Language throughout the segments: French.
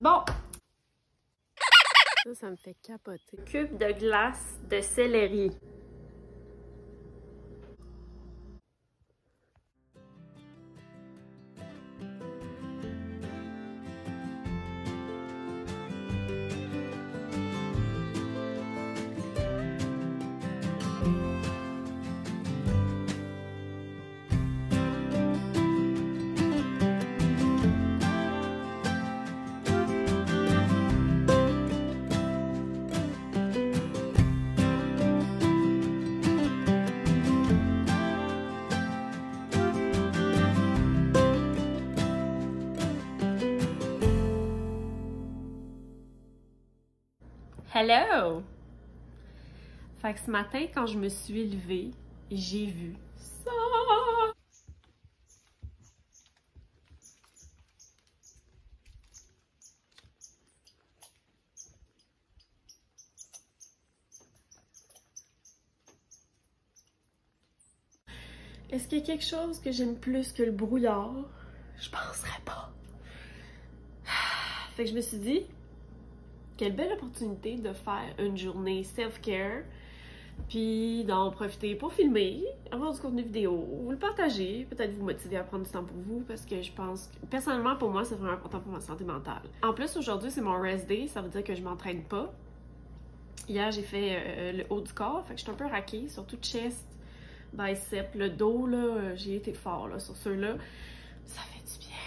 Bon, Ça me fait capoter. cube de glace de céleri. Hello! Fait que ce matin, quand je me suis levée, j'ai vu ça! Est-ce qu'il y a quelque chose que j'aime plus que le brouillard? Je penserais pas. Fait que je me suis dit, quelle belle opportunité de faire une journée self-care, puis d'en profiter pour filmer, avoir du contenu vidéo, vous le partager, peut-être vous motiver à prendre du temps pour vous, parce que je pense que, personnellement, pour moi, c'est vraiment important pour ma santé mentale. En plus, aujourd'hui, c'est mon rest day, ça veut dire que je m'entraîne pas. Hier, j'ai fait le haut du corps, fait que je suis un peu raquée, surtout chest, bicep, le dos, là, j'ai été fort là, sur ceux-là. Ça fait du bien.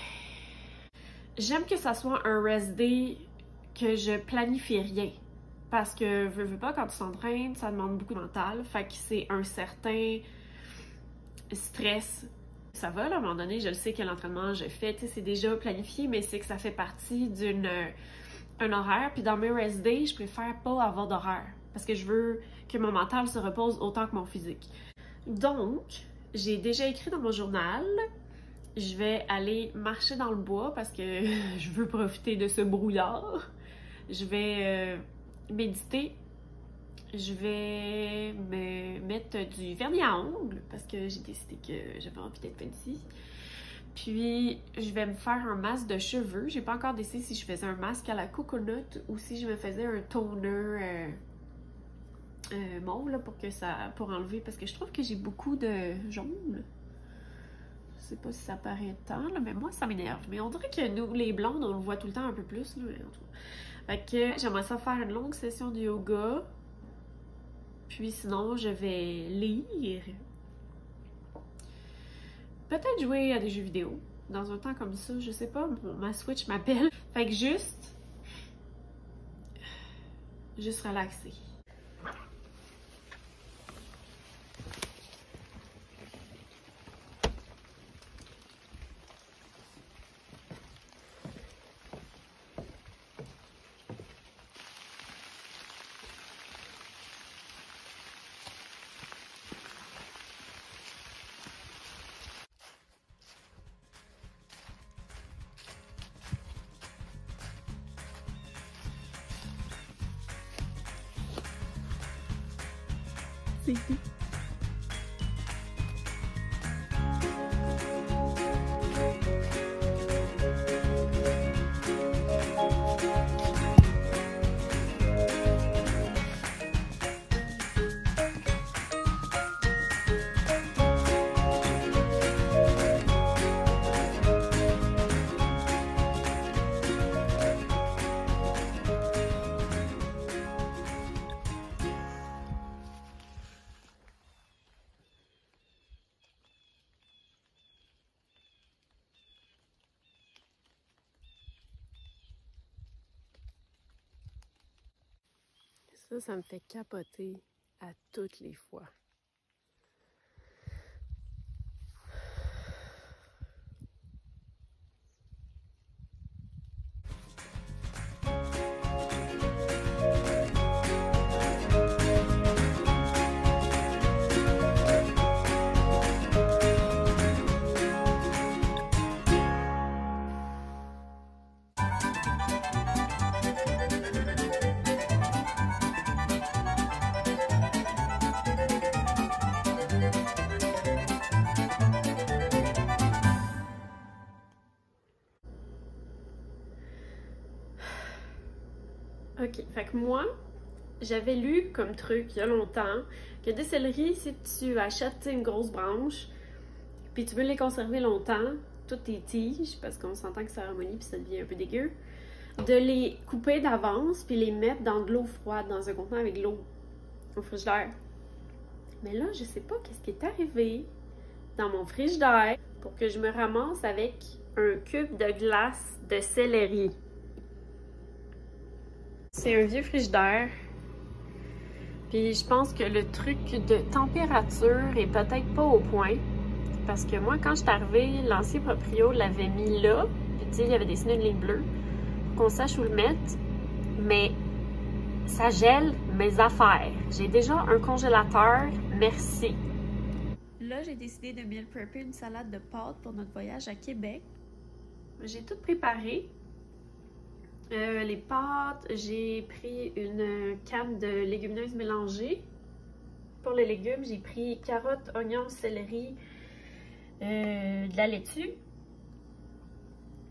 J'aime que ça soit un rest day que je planifie rien. Parce que, veux pas, quand tu t'entraînes, ça demande beaucoup de mental. Fait que c'est un certain stress. Ça va, là, à un moment donné, je le sais que l'entraînement je fais, tu sais, c'est déjà planifié, mais c'est que ça fait partie un horaire. Puis dans mes rest days, je préfère pas avoir d'horaire. Parce que je veux que mon mental se repose autant que mon physique. Donc, j'ai déjà écrit dans mon journal, je vais aller marcher dans le bois parce que je veux profiter de ce brouillard. Je vais méditer. Je vais me mettre du vernis à ongles parce que j'ai décidé que j'avais envie d'être fancy. Puis, je vais me faire un masque de cheveux. J'ai pas encore décidé si je faisais un masque à la coconut ou si je me faisais un toner mauve là, pour enlever parce que je trouve que j'ai beaucoup de jaune. Je sais pas si ça paraît tant, là, mais moi ça m'énerve. Mais on dirait que nous, les blondes, on le voit tout le temps un peu plus. Là, mais en tout cas. Fait que j'aimerais ça faire une longue session de yoga. Puis sinon, je vais lire. Peut-être jouer à des jeux vidéo. Dans un temps comme ça, je sais pas, ma Switch m'appelle. Fait que juste relaxer. C'est tout. Ça me fait capoter à toutes les fois. Ok, fait que moi, j'avais lu comme truc il y a longtemps que des céleris, si tu achètes une grosse branche, puis tu veux les conserver longtemps, toutes tes tiges, parce qu'on s'entend que ça ramollit puis ça devient un peu dégueu, de les couper d'avance puis les mettre dans de l'eau froide, dans un contenant avec de l'eau au frigidaire. Mais là, je sais pas qu'est-ce qui est arrivé dans mon frigidaire pour que je me ramasse avec un cube de glace de céleri. C'est un vieux frigidaire. Puis je pense que le truc de température est peut-être pas au point. Parce que moi, quand je suis arrivée, l'ancien proprio l'avait mis là. Puis tu sais, il y avait dessiné une ligne bleue pour qu'on sache où le mettre. Mais ça gèle mes affaires. J'ai déjà un congélateur, merci. Là, j'ai décidé de meal prepper une salade de pâtes pour notre voyage à Québec. J'ai tout préparé. Les pâtes, j'ai pris une canne de légumineuses mélangées. Pour les légumes, j'ai pris carottes, oignons, céleri, de la laitue.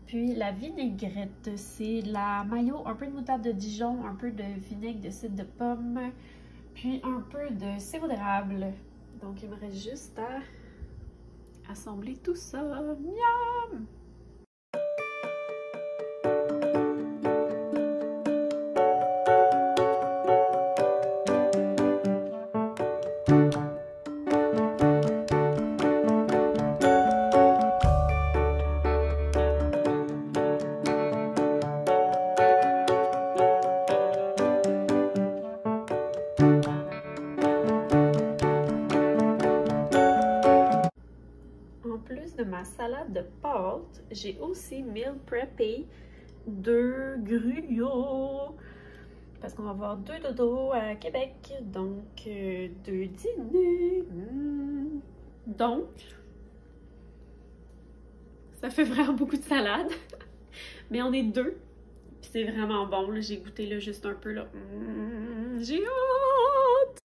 Puis la vinaigrette, c'est de la mayo, un peu de moutarde de Dijon, un peu de vinaigre de cidre de pomme, puis un peu de sirop d'érable. Donc il me reste juste à assembler tout ça. Miam! En plus de ma salade de pâtes, j'ai aussi meal preppé 2 gruyots. Parce qu'on va avoir 2 dodos à Québec, donc 2 dîners. Donc, ça fait vraiment beaucoup de salade. Mais on est 2. Puis c'est vraiment bon. J'ai goûté là, juste un peu. Là. J'ai hâte!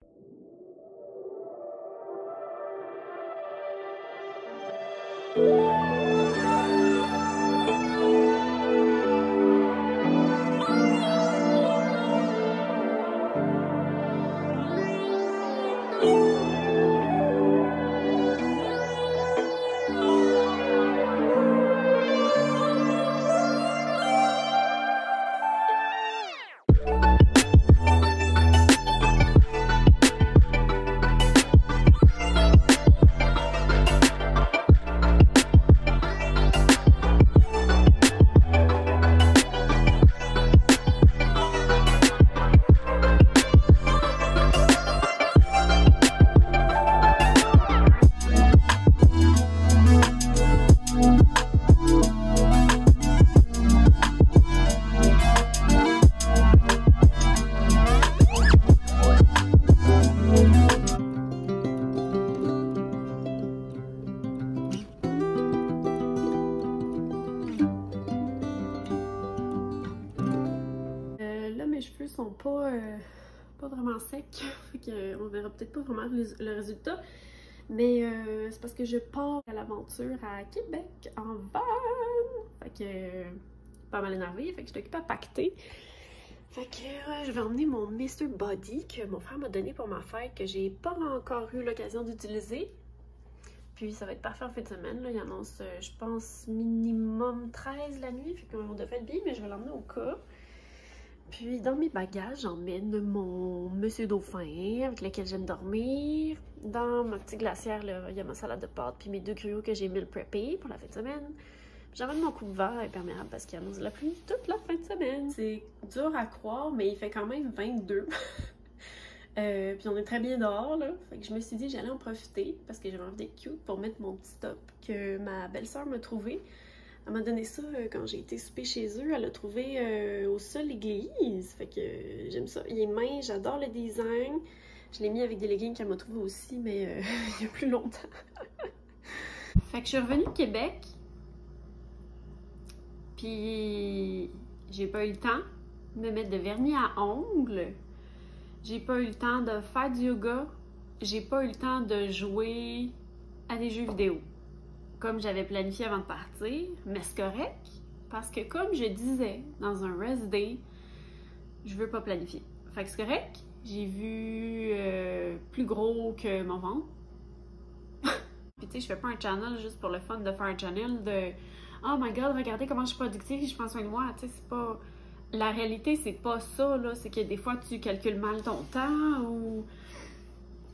Mes cheveux sont pas vraiment secs, fait qu'on verra peut-être pas vraiment le résultat, mais c'est parce que je pars à l'aventure à Québec en van, fait que pas mal énervée, fait que je suis occupée à pacter, fait que je vais emmener mon Mr. Body que mon frère m'a donné pour ma fête, que j'ai pas encore eu l'occasion d'utiliser. Puis ça va être parfait en fin de semaine, là. Il annonce, je pense, minimum 13 la nuit, fait qu'on devrait être bien, mais je vais l'emmener au cas. Puis dans mes bagages, j'emmène mon Monsieur Dauphin avec lequel j'aime dormir. Dans ma petite glacière, là, il y a ma salade de pâtes puis mes 2 gruyots que j'ai meal preppés pour la fin de semaine. J'emmène mon coupe-vent imperméable parce qu'il annonce de la pluie toute la fin de semaine. C'est dur à croire, mais il fait quand même 22. Puis on est très bien dehors, là. Fait que je me suis dit que j'allais en profiter parce que j'avais envie d'être cute pour mettre mon petit top que ma belle-sœur m'a trouvé. Elle m'a donné ça quand j'ai été souper chez eux. Elle l'a trouvé au sol l'église. Fait que j'aime ça. Il est mince, j'adore le design. Je l'ai mis avec des leggings qu'elle m'a trouvé aussi, mais il y a plus longtemps. Fait que je suis revenue de Québec. Puis j'ai pas eu le temps de me mettre de vernis à ongles. J'ai pas eu le temps de faire du yoga. J'ai pas eu le temps de jouer à des jeux vidéo comme j'avais planifié avant de partir, mais c'est correct, parce que comme je disais dans un rest day, je veux pas planifier. Fait que c'est correct. J'ai vu plus gros que mon ventre. Puis tu sais, je fais pas un channel juste pour le fun de faire un channel de oh my god, regardez comment je suis productive, je prends soin de moi. Tu sais, c'est pas. La réalité, c'est pas ça, là. C'est que des fois, tu calcules mal ton temps ou.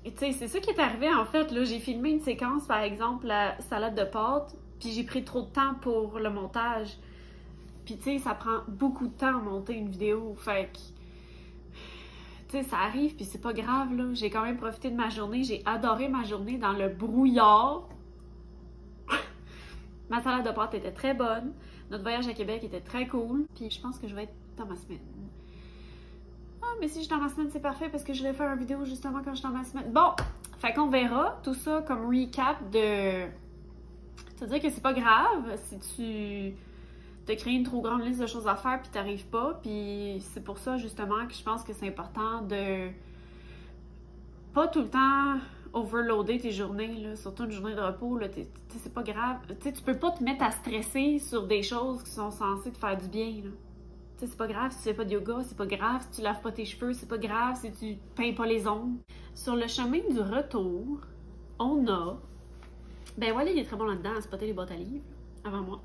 Tu sais, c'est ça qui est arrivé en fait. Là, j'ai filmé une séquence, par exemple, la salade de pâtes, puis j'ai pris trop de temps pour le montage. Puis tu sais, ça prend beaucoup de temps à monter une vidéo. Fait que. Tu sais, ça arrive, puis c'est pas grave, là. J'ai quand même profité de ma journée. J'ai adoré ma journée dans le brouillard. Ma salade de pâtes était très bonne. Notre voyage à Québec était très cool. Puis je pense que je vais être dans ma semaine. Ah, mais si je suis dans ma semaine, c'est parfait parce que je vais faire une vidéo justement quand je suis dans ma semaine. Bon! Fait qu'on verra tout ça comme recap de... C'est-à-dire que c'est pas grave si tu te crées une trop grande liste de choses à faire puis t'arrives pas. Puis c'est pour ça justement que je pense que c'est important de pas tout le temps overloader tes journées, là, surtout une journée de repos, là, c'est pas grave. T'sais, tu peux pas te mettre à stresser sur des choses qui sont censées te faire du bien. Là. C'est pas grave si tu fais pas de yoga, c'est pas grave si tu laves pas tes cheveux, c'est pas grave si tu peins pas les ongles. Sur le chemin du retour, on a... Ben voilà, il est très bon là-dedans à spotter les boîtes à livres, avant moi.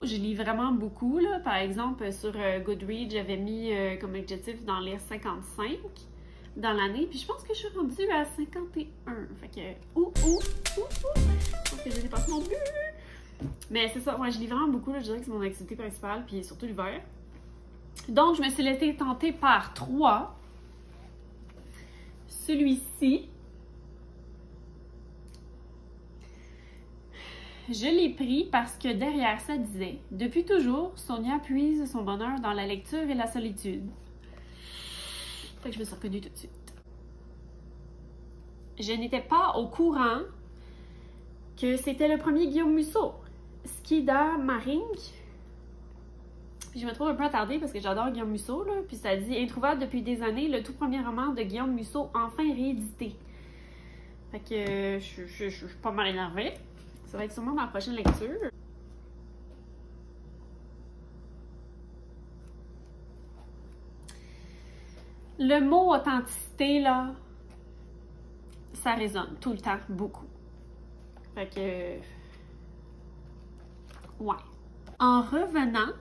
Je lis vraiment beaucoup, là. Par exemple, sur Goodreads, j'avais mis comme objectif d'en lire 55 dans l'année, puis je pense que je suis rendue à 51. Fait que, je pense que j'ai dépassé mon but. Mais c'est ça, moi je lis vraiment beaucoup, là, je dirais que c'est mon activité principale, puis surtout l'hiver. Donc, je me suis laissée tenter par 3. Celui-ci, je l'ai pris parce que derrière ça disait « Depuis toujours, Sonia puise son bonheur dans la lecture et la solitude. » Fait que je me suis reconnue tout de suite. Je n'étais pas au courant que c'était le premier Guillaume Musso, Skida Marink. Puis je me trouve un peu attardée parce que j'adore Guillaume Musso, là. Puis ça dit « Introuvable depuis des années, le tout premier roman de Guillaume Musso enfin réédité. » Fait que je suis pas mal énervée. Ça va être sûrement ma prochaine lecture. Le mot authenticité, là, ça résonne tout le temps, beaucoup. Fait que... Ouais. En revenant,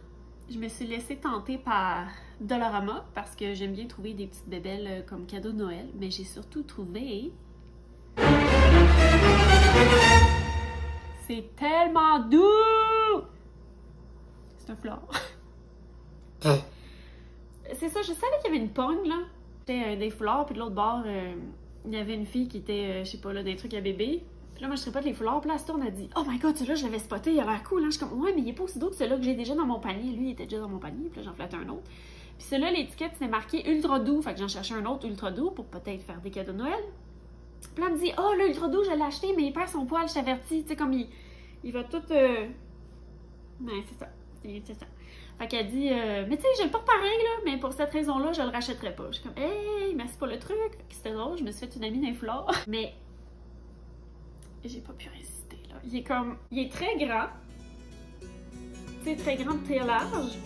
je me suis laissée tenter par Dollarama parce que j'aime bien trouver des petites bébelles comme cadeau de Noël, mais j'ai surtout trouvé... C'est tellement doux! C'est un fleur. C'est ça, je savais qu'il y avait une pogne, là. C'était des foulards, puis de l'autre bord, il y avait une fille qui était, je sais pas, là, des trucs à bébé. Puis là, moi, je tripote les foulards, puis là, elle se tourne, elle dit « Oh my god, celui-là, je l'avais spoté, il a l'air cool, hein? » Je suis comme « Ouais, mais il est pas aussi doux que celui-là que j'ai déjà dans mon panier. » Lui, il était déjà dans mon panier, puis là, j'en flattais un autre. Puis celui-là, l'étiquette, c'était marqué « Ultra doux », fait que j'en cherchais un autre ultra doux pour peut-être faire des cadeaux de Noël. Puis là, elle me dit « Oh, l'ultra doux, je l'ai acheté, mais il perd son poil, je t'avertis. » Tu sais, comme il va tout... Ouais, c'est ça. C'est ça. Fait qu'elle dit mais tu sais, je le porte pareil, là, mais pour cette raison-là, je le rachèterai pas. Je suis comme hey, merci pour le truc. C'était drôle, je me suis fait une amie d'un foulard. Mais j'ai pas pu résister, là. Il est très grand. Tu sais, très grand, très large.